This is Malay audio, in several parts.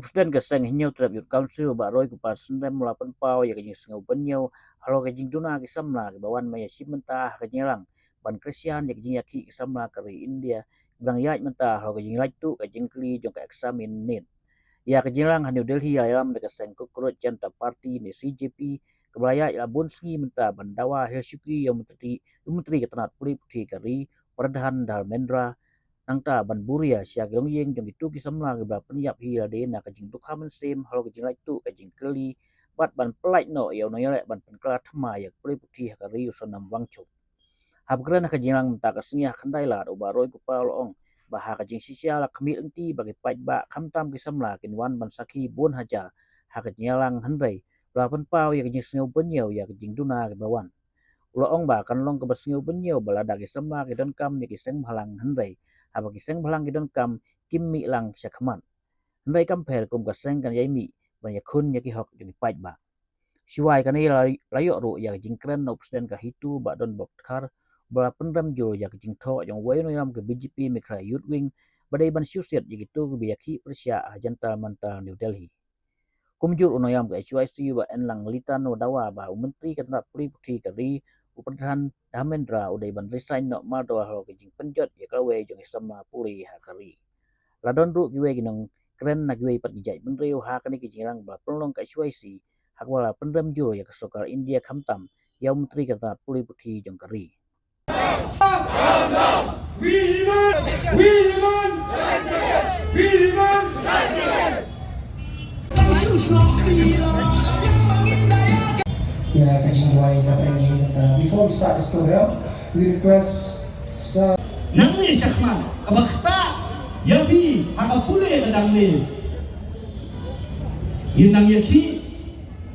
Presiden keseng hinyau terhadap Youth Council baroi ke pas sendem melapan pau ya kejing sengau Bynniaw halo kejing Duna ke samla ke bawan maya si mentah kenyerang ban Kristian ya Jingiakhih ke samla keri India bilang ya mentah halo kejing laitu kejing kli jong ke eksamin nin ya kejirang New Delhi ayam dekat sengkuk kurut Janta Party ni CJP kebalaya ya bunski mentah bandawa Helsinki yang menteri ketenat puli putih keri perdahan Dharmendra Nangta ban buria sia gelong yeng jong itu kisamla ke bla penyap hi ade na kajing dukha men sem halo kajing laitu kajing keli bat ban pelait no ya no yale ban penkla thama ya puli putih keri usonam wangchok habgran kajing mentah kesnya Khyndai la ubaroi kupa loong baha kajing sisia la kemil enti bagi pait ba kamtam kisamla kinwan ban sakhi bon haja ha kajing lang Khyndai lapan pau ya kajing sengau Bynniaw ya kajing Duna ke bawan loong ba kan long ke basengau Bynniaw balada kisamla ke dan kam ya kiseng halang Khyndai haba kiseng balang gidon kam kimmi lang syakman ndai kam per kum kaseng kan yaimi ban yakun yaki hok juni pait ba siwai kan layok ru ya jing Kren no presiden ka hitu ba don bok khar bala pendam jo ya jing tho jong wai no yam ke BJP mikra youth wing badai ban syusiat yigitu ke biyaki persya ajanta manta New Delhi kumjur uno yam ke HYC ba enlang litan no dawa ba menteri ketenat puli putih kari Upradhan Dharmendra udai ban resign no mardo halo kejing penjot ya kawe jong isama puli hakari ladon ru giwe ginong Kren na giwe pat gijai menteri ha kani kijirang ba pelong ka HYC hakwala pendam juro ya kesokar India khamtam ya menteri ketenat puli putih jong kari Ya, kajing buai before we start this program, we request sa nang ni syakman abakta yabi hakapule kadang ni yinang yaki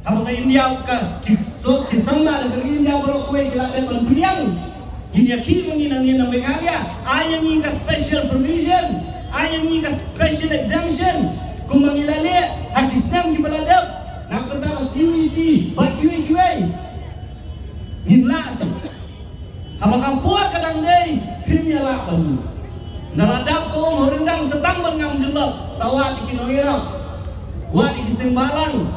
habaka India ka kisok kisangna ka India bro kue kilate penpriang Jingiakhih menginang ni nambe kaya ayan ni ka special provision ayan ni ka special exemption kumangilale hakisnam gibaladap nak pertama CUET bakiwe nimlas habakang puat kadang day kimnya lapan naladap ko horendang setang bangam jelok sawat ikinoirap wat ikisembalang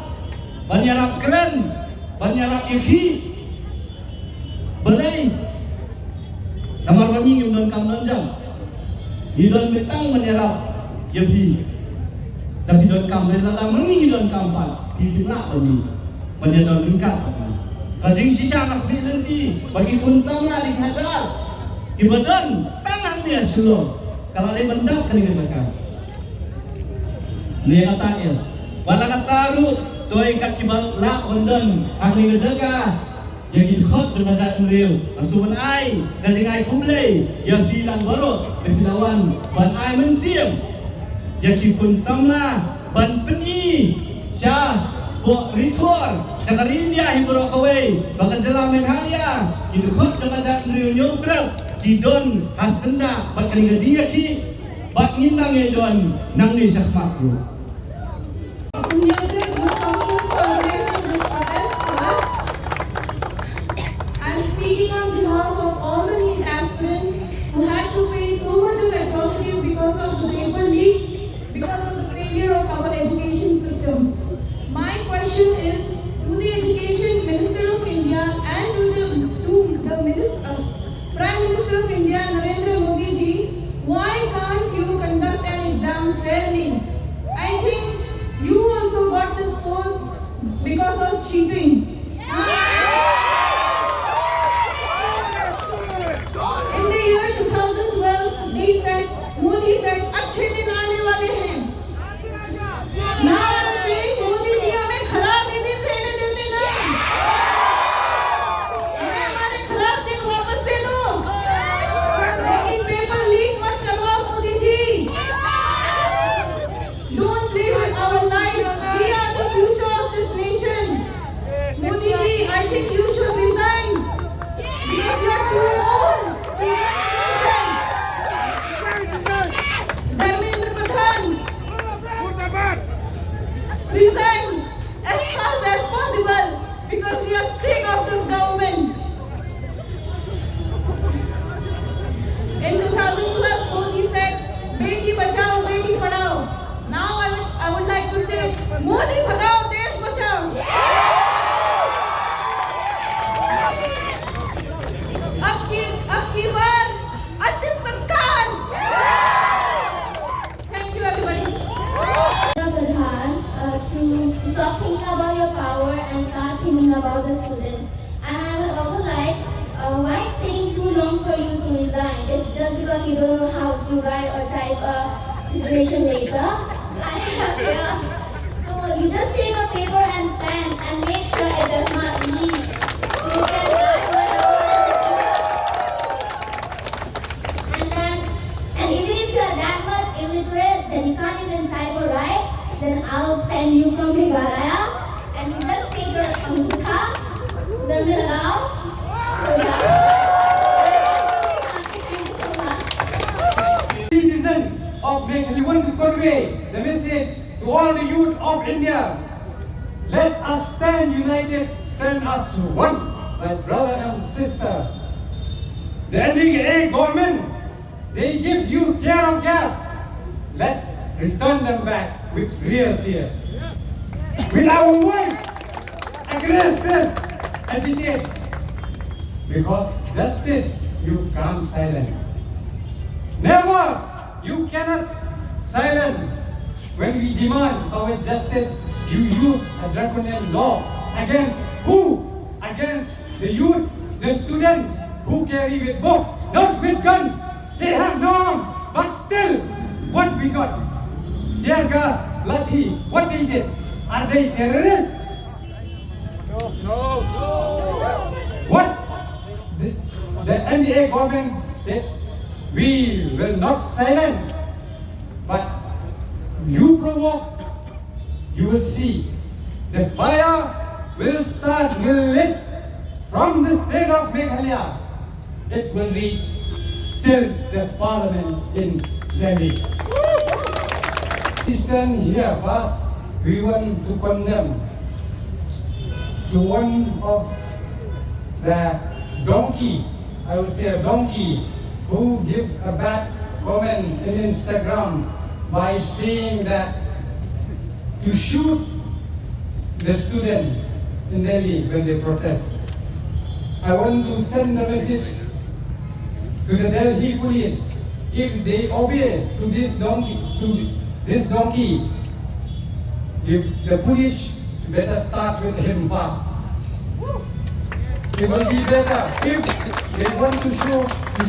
banyarap Kren banyarap Jingiakhih belai kamar wangi ngem kam nanjang idon betang banyarap Jingiakhih tapi don kam rela mengi don kampan hiduplah ini menjadi lengkap kajing sisa nak dilenti bagi pun sama dihajar ibadan tangan dia selo kalau dia bendak kena kesakan ni kata il wala kataru toy kat Kiba la ondan ahli kesakan yang dikhot dengan zat real asuman ai kajing ai kumle yang bilang baru kepilawan ban ai mensiam yang pun sama ban peni Syah, buat ritual, sekarang India hibur kawai, bahkan selamen halia, itu khot dengan zat meriunyong kerap, kidon hasenda, bahkan Jingiakhih, bak nginang edon, nang ni syakmakru. I'm speaking on behalf of all the NEET aspirants who had to face so much of atrocities because of the paper leak, because of the failure of our education system. My question is to the Education Minister of India and to the Prime Minister of India, Narendra Modi ji, why can't you conduct an exam fairly? I think you also got this post because of cheating. In the year 2012, they said, Modi said, "अच्छे दिन आने वाले हैं." Now I'm saying, Modi ji हमें खराब दिन रहने देते ना, हमें हमारे खराब दिन वापस दे दो, लेकिन पेपर लीक मत करवाओ मोदी ji. Don't play with our lives. We are the future of this nation. Modi ji, I think you should resign because you are too old to run the nation. Modi भगाओ देश बचाओ अब की बार अंतिम संस्कार thank you everybody to stop thinking about your power and start thinking about the student. And I would also like, why it's taking too long for you to resign? It's just because you don't know how to write or type a resignation letter. So you just take a paper and pen and make sure it does not leak. So you can write whatever. And even if you are that much illiterate that you can't even type or write, then I'll send you from Meghalaya and you just take your angutha, then we'll allow. Thank you so much. Citizen of Meghalaya, we want to convey the message to all the youth of India. Let us stand united, stand as one, my brother and sister. The NDA government, they give you tear of gas. Let's return them back with real tears. With our voice, aggressive, agitate. Because justice, you can't silence. Never, you cannot silence. When we demand our justice, you use a draconian law against who? Against the youth, the students who carry with books, not with guns. They have no arm, but still, what we got? Tear gas, lathi, what they did? Are they terrorists? No. What? The NDA government, we will not silent, but you provoke, you will see the fire will start, will lit from the state of Meghalaya. It will reach till the parliament in Delhi. Listen here first, we want to condemn to one of the donkey, I would say a donkey, who give a bad comment in Instagram by saying that to shoot the students in Delhi when they protest. I want to send a message to the Delhi police. If they obey to this donkey, if the police better start with him fast. It will be better if they want to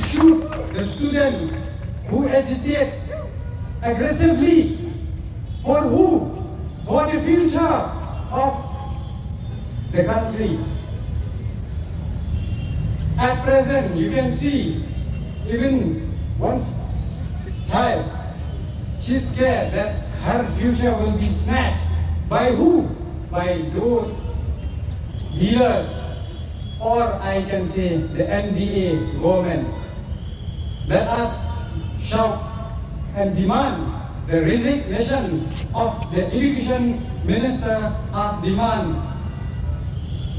shoot the student who agitate aggressively. For who? For the future of the country. At present, you can see even one child, she's scared that her future will be snatched. By who? By those dealers, or I can say the NDA government. Let us shout and demand the resignation of the education minister as demand.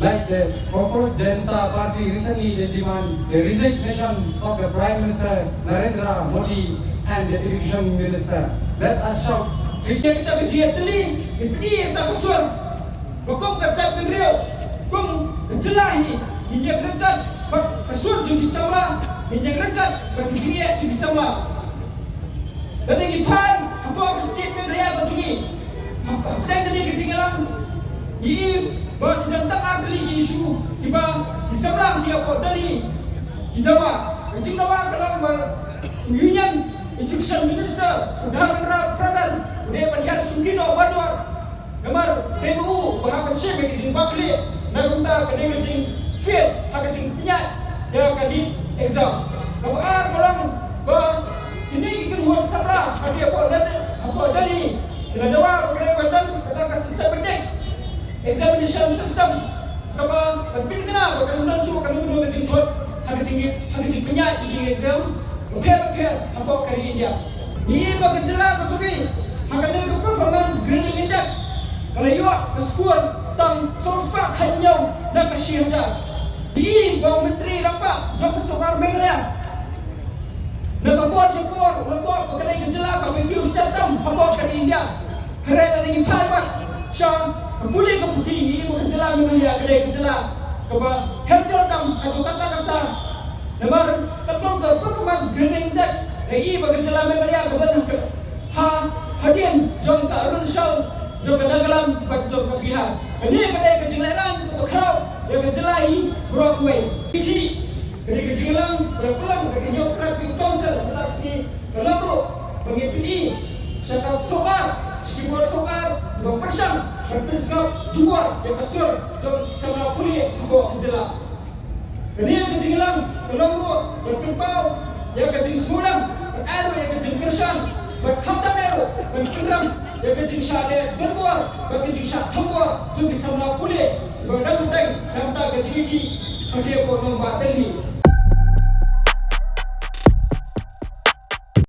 Like the Cockroach Janata Party recently, they demand the resignation of the Prime Minister Narendra Modi and the education minister. Let us shout. Kita kerja teli, ini tak kusur. Bukan kerja negeri, bukan jelahi. Ini kerja, kusur jadi sama. Ini kerja, kerja jadi sama. Dan ini kan, apa mesti negeri apa jadi? Apa yang jadi kerja orang? Ini bahawa kita tak ada lagi isu. Kiba, di seberang dia kau dari. Kita wa, kerja wa kalau union education minister, udah kan udah pada sungkino badwar. Gambar PMU berapa sih bagi bakli, nak minta kena bagi fail, hak bagi penyat, dia kali exam. Kalau kalau ini kita buat seberang, apa dari, kita jawab kepada badan, kata ke sistem penting. Examination system, kalau berpikir kenapa kalau nak cuba kalau dua kecil tuat, hak kecil penyat di exam, repair apa kali India. Ini bagi jelas betul ni, hak ada performance grading index. Kalau you skor tang sorspak hanya nak kasih saja. Ini bawa menteri rapat, jom sokar Meghalaya. Nak buat sepor, nak buat kali jelas kalau you datang, apa kali India. Kerana ini papat. Sean, boleh ke putih ini berjalan mengalir kedai berjalan keba handle tam atau kata-kata nomor ketong ke performance grading index dari berjalan mengalir keba hadian jom ke arun show jom ke dalam jom ke pihak ini kedai kejelaran ke crowd yang kejelahi Broadway ini kedai kejelang berpulang dari nyokrat di council taksi berlalu mengikuti syakal sokar Sikipur sokar, dua persang, berpilskap, jual, yang kasur, dan sama pulih, bawa kejelang. Ini yang kejenglang, kelomru, berpimpau, yang kejeng semulang, beraru, yang kejeng kersan, berkhamtam eru, berkendram, yang kejeng syade, terbuar, berkejeng syade, terbuar, juga sama pulih, berdang-dang, nampak kejengiki, hadir pun nombak Delhi.